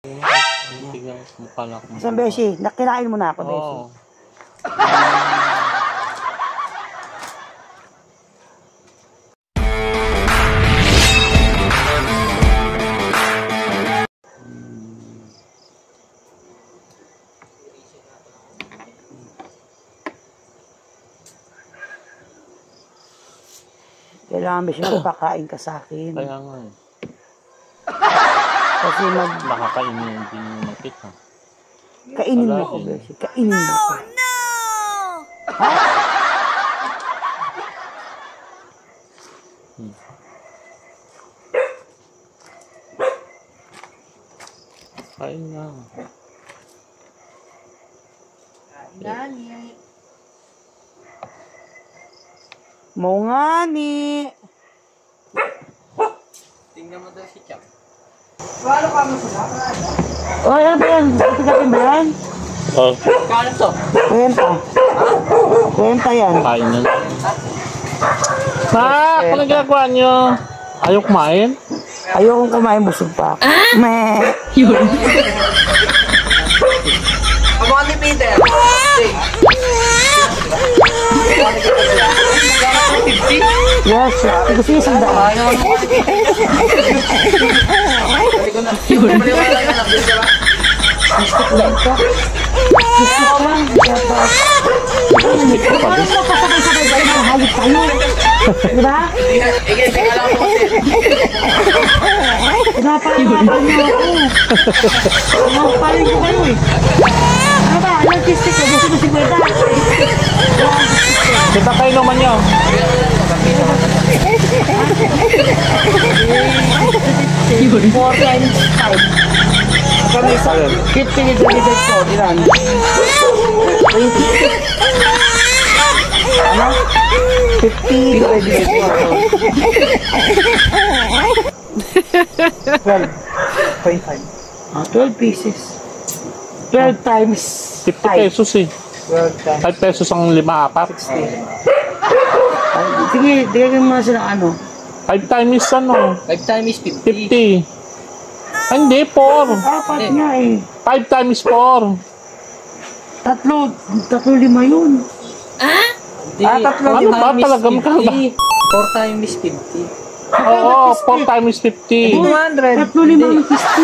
Tignan mo, mukha na ako. Isang beshi, nakinain mo na ako, beshi. Oo. Kailangan beshi, magpakain ka sa akin. Kaya nga eh. Kasi Nakakainin yung hindi mo makita. kainin mo ko, beshi. Kainin mo ko. No! Ha? Kain na. Nani? Mo nga ni. Tingnan mo daw si Chap. Oh, yan ba yan? Itigatin ba yan? Oh, Kano to? Kwenta. Kwenta yan. kain na. Ma, kung ginagawa nyo? Ayaw kumain? Ayokong kumain, busog pa ako. Meh. Kamukha ni Peter. Yes, gusto niya sandaan. Diba? Pinapahalatan niyo ako. Pinapahalin ko kayo eh. Ano ba? Artistic ko. Gusto mo si Kwenta. Kita kayo naman nyo. 4 times 5. Kami sa 50 divided 4. Ilan? 20. Ano? 50 divided 4. 12.5. 12 pieces. 12 times 50 pesos eh. 12 times 5 pesos ang 5-4. 60. Sige, digagin mo na sila ano. 5 times ano? 5 times 50. 50. Hindi, 4. Apat nga eh. 5 times 4. Tatlo lima yun. Hindi. Tatlo Ano ba talaga? Magkano ba? 4 times 50. Oo, 4 times 50. 200. Tatlo lima yung pisti.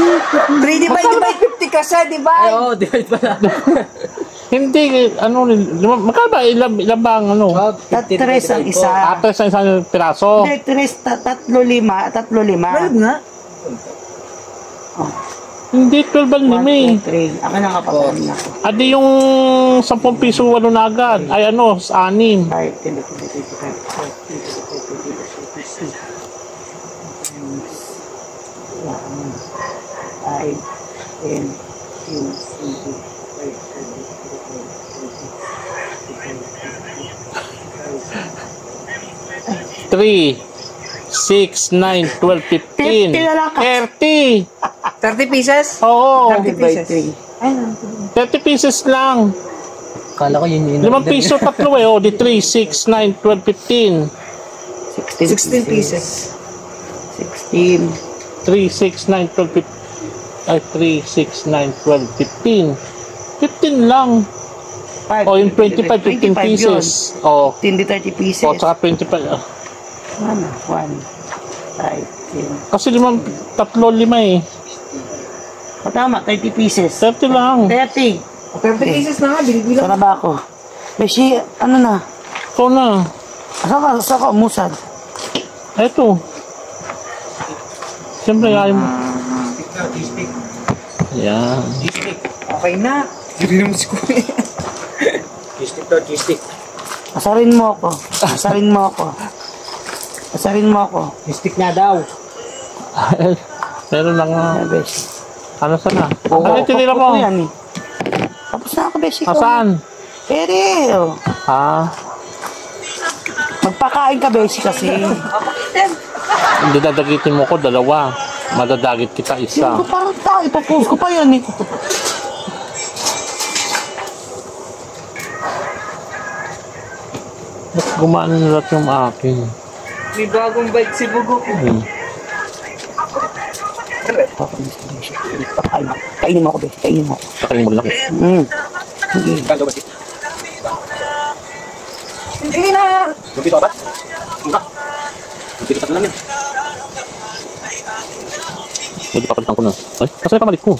3 divide by 50 kasi, divide. Oo, divide pala. Hindi, ano, magkano ba? Ilan ba ang ano? Tres ang isa. Atres ang isang piraso. Hindi, tres, tatlo lima. nga. Hindi, 12 ang 1, limi. 2, 3. Ako na kapatalan na ako. Adi yung 10 piso walo na agad. Ay ano, 6. 5, 10, 20, 3, 6, 9, 12, 15. 50 na lang ka. 30. 30 pieces? Oo. 30 by 3. Ay, 30 pieces lang. Kala ko yun 5 piso tatlo eh. O, di 3, 6, 9, 12, 15. 16 pieces. 16. 3, 6, 9, 12, 15. Ay, 3, 6, 9, 12, 15. 15 lang. 5. O, yung 25, 15 pieces. O, 10 to 30 pieces. o, tsaka 25. Ano? 1, 5, 10. Kasi 3, 5 eh. O tama, 30 pieces. 30 lang. 30. 30 pieces na nga, binibilang. Sana ba ako? Beshi, ano na? Ikaw na. Saan ka umusad? Eto. Siyempre, ayaw mo. Yan. Okay na. Hindi naman si Kuya. Gistik to, gistik. Asarin mo ako. Asarin mo ako. Asarin mo ako. Gistik na daw. Meron lang. Beshi. Ano sana? Ano yung tinira mo? Yan eh. Tapos na ako, Beshi. Asan? Pere. Oh. Ah. Magpakain ka, Beshi, kasi. Hindi dadagitin mo ko, 2. Madadagit kita, 1. Yung parang tayo, ipapost ko pa yan eh. Ba't gumana na lahat yung akin? May bagong bike si Bugok. Hmm. Pakain. Kainin mo ako, be. Kainin mo ako. Kakainin mo rin ako. Ganda ba si? Hindi na! Lupito ba? Hindi. Lupito ka na lang. Medyo papalitan ko na. Ay, kasi pamalit ko.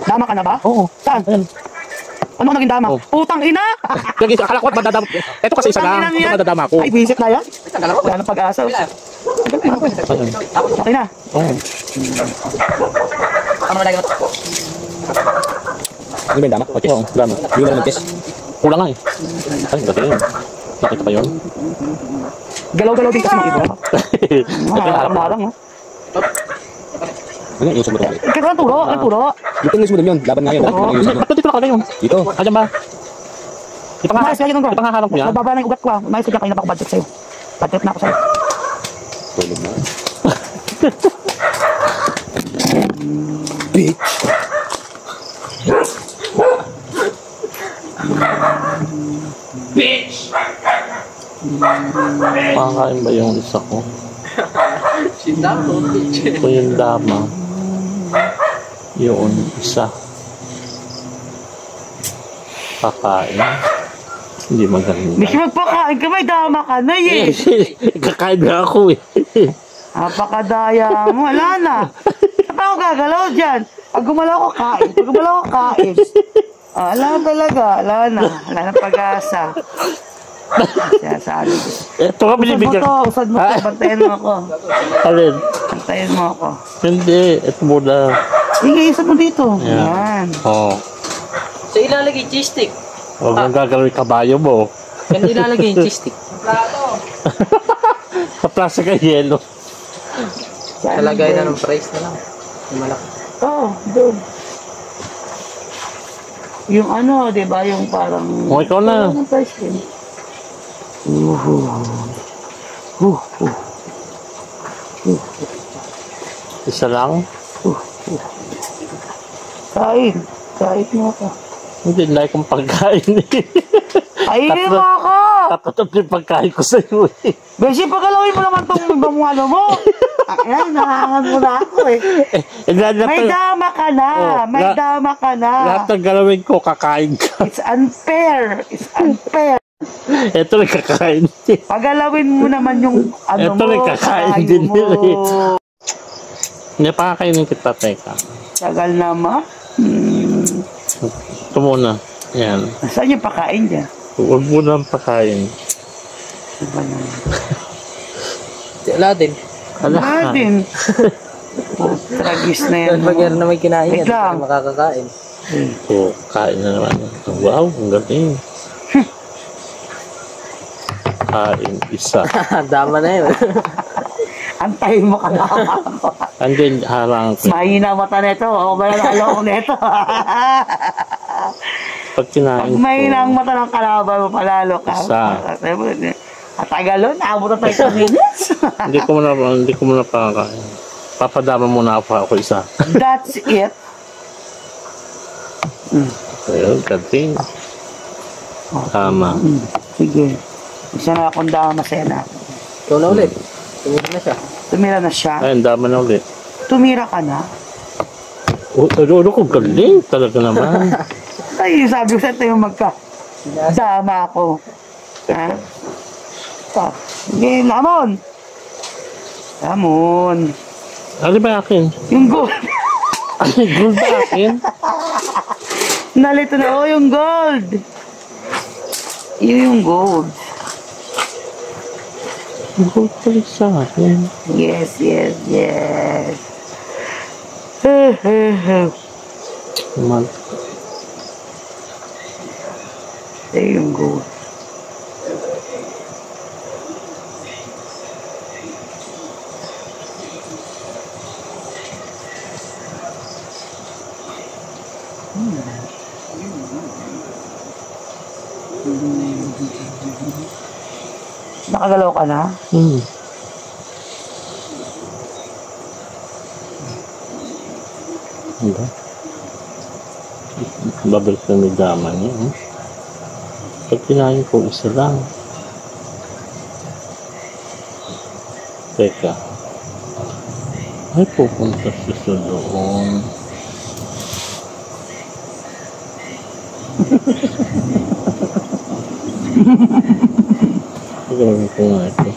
Dama ka na ba? Oo. Saan? Ayan. Ano naging dama? Oh. Putang ina! Lagi, akala ko at madadama. Ito kasi isa lang. Ito madadama ko. Ay, visit na yan? Wala nang pag-asa. Ayan. Okay na. Oo. Ano na lagi mo? Ano ba yung dama? Okay. Oo, dama. Hindi mo na mag-test. Kulang nga eh. Ay, dati yun. Nakita pa yun. Galaw-galaw din kasi mga iba. Harap-harap, no? Ano yung usap mo ito? Ikaw ang turo, ang turo. Dito yung mo yun. Laban nga yun. Oo. Ba't dito nakalagay yun? Dito. Ayan ba? Umayos ka yun, Gro. Ipangaharap ko yan. Magbaba na yung ugat ko, ah. Umayos ka kayo na budget sa'yo. Budget na ako sa'yo. Tulog na. Bitch. Pakakain ba yung isa ko? Ito yung dama. Yun, isa. Kakain. Hindi maganda. Miss, magpakain ka, may dama ka na eh. Kakain na ako eh. Napakadaya mo, wala na. Saan ako gagalaw dyan? Pag gumalaw ko, kain. Pag gumalaw ko, kain. Ah, wala talaga, wala na. Wala na pag-asa. Sinasabi ko. Ito ka binibigyan. Usad mo to, bantayan mo ako. Alin? Bantayan mo ako. Hindi, ito muna. Sige, usad mo dito. Yan. Yan. Oo. So ilalagay cheese stick. Huwag mong gagawin kabayo mo. Yan ilalagay yung cheese stick. Sa plastic ay yelo. Talagay na ng price na lang. Yung malaki. Oo, doon. Yung ano, di ba? Yung parang... O, ikaw na. Yung price din. Isa lang? Kain. Kain mo ako. Hindi, like kong pagkain eh. Kainin mo ako! Tatatap yung pagkain ko sa'yo eh. Beshi, pagalawin mo naman itong ibang ano mo. Ayan, nahangan mo na ako eh. May dama ka na. May dama ka na. Lahat ng galawin ko, kakain ka. It's unfair. It's unfair. Ito rin kakain din. Pagalawin mo naman yung ano Ito mo. rin kakain din nila eh. Hindi, pakakainin kita, teka. Tagal naman. Ito muna. Yan. Saan yung pakain dyan? Huwag mo nang pakain. Diba naman? Wala din. Wala din. Tragis na yan. Pag yan na may kinain Wait yan, lang. hindi makakakain. Oo, kain na naman. Wow, ang galing. Kain, isa. Dama na yun. Antayin mo ka na. Andun, harang ko. Mahina mata nito. O ba na naloko nito? Pag kinain Pag ko, mahina ang mata ng kalaban mo, palalo ka. Isa. At tagalon, naabot na tayo sa minutes. hindi ko muna pakakain. Papadama muna ako isa. That's it. Ayun, galing. Tama. Sige. Isa na akong dama sena. Ikaw na ulit. Tumira na siya. Tumira na siya. Ayun, dama na ulit. Tumira ka na. Ano ko, galing talaga naman. Ay, sabi ko sa ito yung dama ako. Ha? Sige, lamon. Lamon. Ano ba akin? Yung gold. Ano yung gold ba akin? Nalito na, oh, yung gold. Yun yung gold. Yung gold pala sa akin. Yes, yes, yes. Man. Ito yung gold. Nakagalaw ka na? Ano? Babalik na may dama niya. Pag kinain ko, isa lang. Teka. Ay, pupunta siya sa doon. Gawin ko nga ito.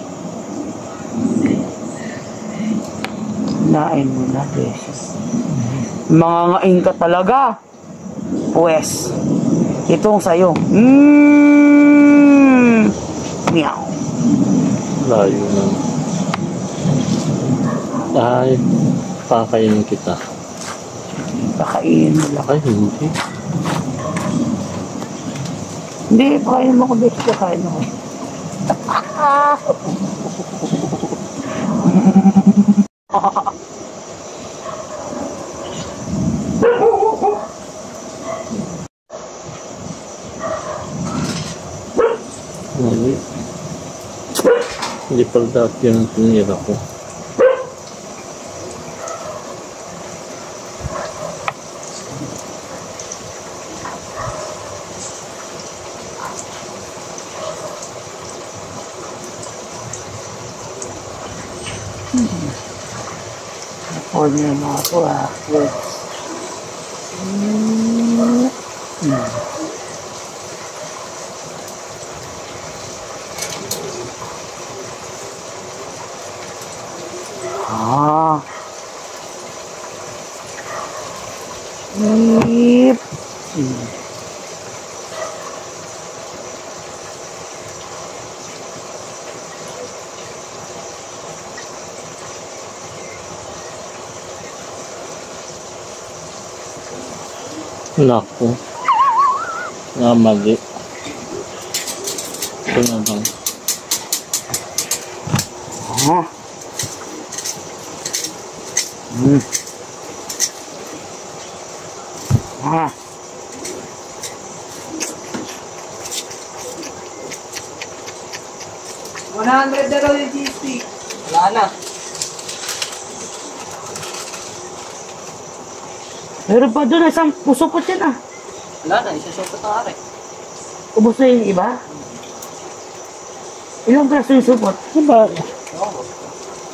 Nain mo na, beses. Mangangain ka talaga. Pues, itong sa'yo. Meow. Layo na. Ay, pakainin kita. Pakainin mo lang. Ay, hindi. Hindi, pakainin mo ko, beses. Pakainin mo ko. Hindi pala dapat yun ang tinira ko. Ako niya mga ako Yes. Yip. Naku. Nga mali. Ito na lang. $100 na raw yung cheese stick. Wala na. Meron pa doon, isang pusupot yan ah. Wala na, isusupot na kare. Ubus na yung iba? Ilang praso yung supot? Diba? Oo.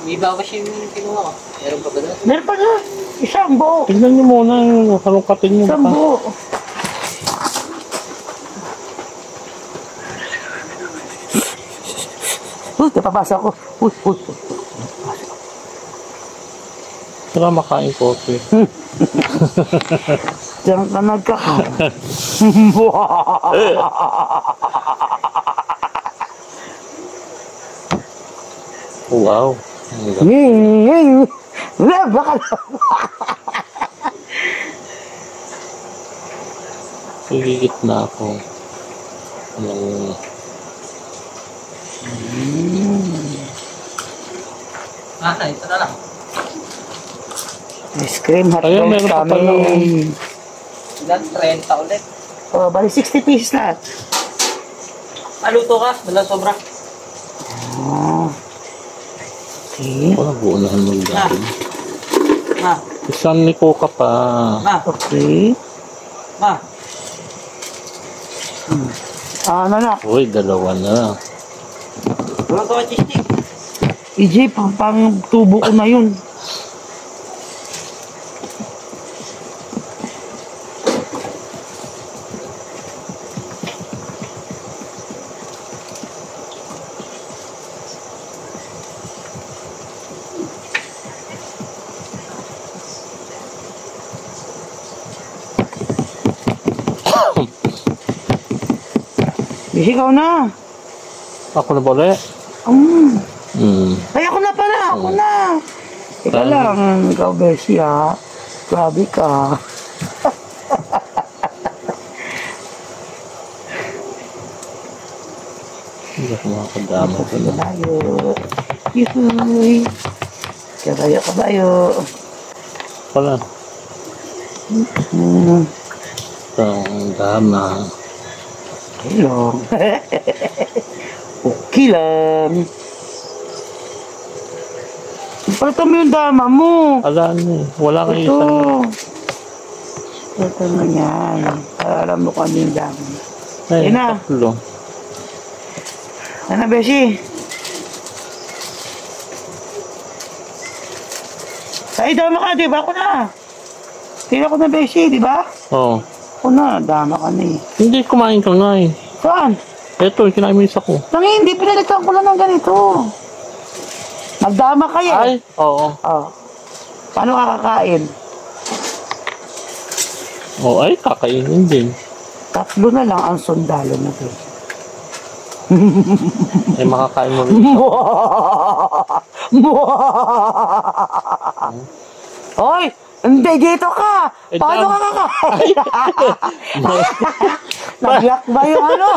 May iba ba siya yung kinuha ko? Meron pa ba doon? Meron pa doon. Isang buo. Tignan nyo muna yung kalungkatin nyo. Isang buo. Napapasa ko. Saka makain coffee. Diyan ka nagkakaroon. Wow. Baka Higigit na ako. Ito na lang. ice cream, hot Ayun, dogs meron pa kami. pala. Ilan? 30 ulit. Oh, bali 60 pieces lahat. Maluto ka? Wala sobra. Okay. Wala, buunahan mo yung dati. Ma. Isang ni Coca pa. Ma. Okay. Ma. Ano na? Uy, dalawa na. Wala ka cheese stick. EJ, pang tubo ko na yun. Ikaw na. Ako na ba ulit? Ay, ako na pala. Ako na. Ika lang. Ikaw, Beshi, ha. Grabe ka. Hindi ako makakadama ko na. Kabayo. Yuhuy. Kabayo. Wala. Ang dama. Okay lang. Okay lang. Palito mo yung dama mo. Alam eh. Wala kang Ito. isang... Ito na yan. Para alam mo kung ano yung dama. Ay, Ayun na. tatlo. Ano, Beshi? Ay, dama ka, di ba? Ako na. Tira ko na, Beshi, di ba? Oo. ko na. Dama ka na eh. Hindi, kumain ka nga eh. Saan? Ito, kinain mo isa ko. Tangi, hindi. Pinalitan ko lang ng ganito. Nagdama kayo. Ay, oo. Oh. Paano kakakain? Oo, ay, kakainin din. 3 na lang ang sundalo na to. Ay, makakain mo rin. Hoy! Hindi, dito ka! Eh, Paano ka kakain? Nag-lock ba yung ano?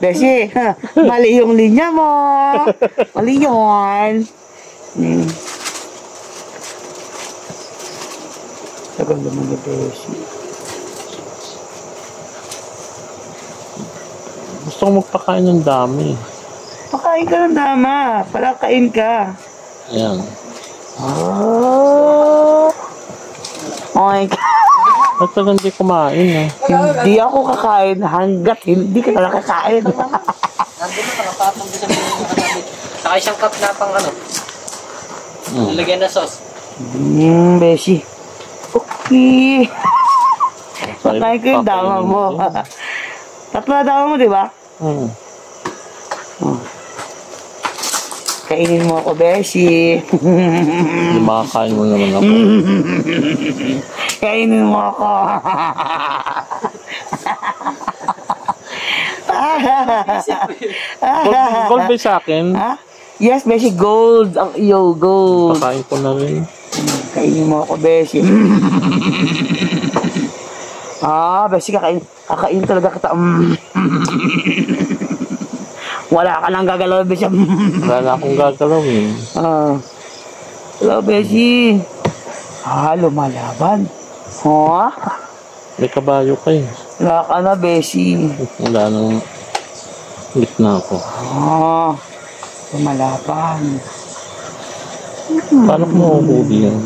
Beshi, mali yung linya mo. Mali yun. Tagal naman ni Beshi. Gusto ko magpakain ng dami. Pakain ka ng dama. Palakain ka. Ayan. Oh my God. At talagang hindi kumain ah. Hindi ako kakain hanggat hindi ka na kakain. Nandun na, nakapatong doon sa pinakakabit. Saka isang cup na pang ano. Lalagyan na sauce. Beshi. Okay. Pakain ko yung dama mo. 3 na dama mo, di ba? Hmm. Kainin mo ako, Beshi. Hindi makakain mo naman ako. Kainin mo ako. Gold ba sa akin? Ha? Yes, Beshi, gold. Ang iyo, gold. Pakain ko na rin. Kainin mo ako, Beshi. Beshi, kakain talaga kita. Wala ka nang gagalaw, Beshi. Wala na akong gagalawin. Hello, Beshi. Lumalaban. May kabayo ka eh. Wala ka na, Beshi. Wala nang gitna ko. Lumalaban. Paano ko mahuhuli yan?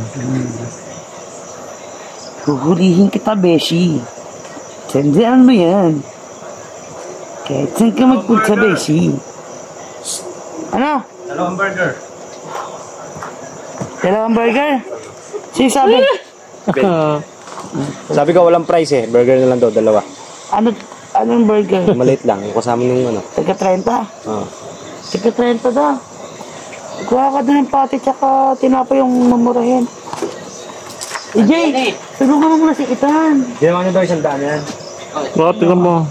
Huhulihin kita, Beshi. Tandaan mo yan. Kahit saan ka magpunta, Beshi. Ano? 2 burger. 2 burger? Sige, sabi. Sabi ko walang price eh. Burger na lang daw, 2. Anong burger? Maliit lang. Yung kasama nung ano. Taga 30? Oo. Taga 30 daw. Kuha ka doon ng pati tsaka tinapay yung mamurahin. EJ, tulungan mo muna si Itan. Ginawa niyo daw 100 yan. Bakit tingnan mo?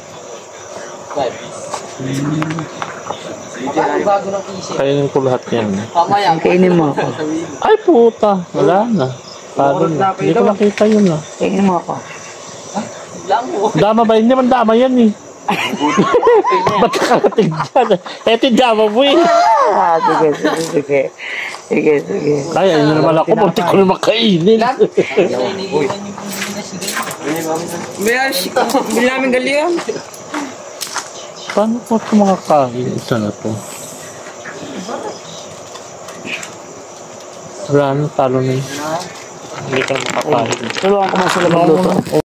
Bago ng isip. Kainin ko lahat yan. Mamaya. Kainin mo ako. Ay puta, wala na. Paro na. Hindi ko nakita yun ah. Kainin mo ako. Lang mo. Dama ba? Hindi man dama yan eh. Ba't nakarating dyan? Eto yung dama mo eh. Sige. Ay, ayun na naman ako. Munti ko na makainin. Besh, bili namin galiyan. Paano ko ito makakain? Isa na to. Wala na, talo na yun. Hindi ka na makakain. Tulungan ko mo sila magluto.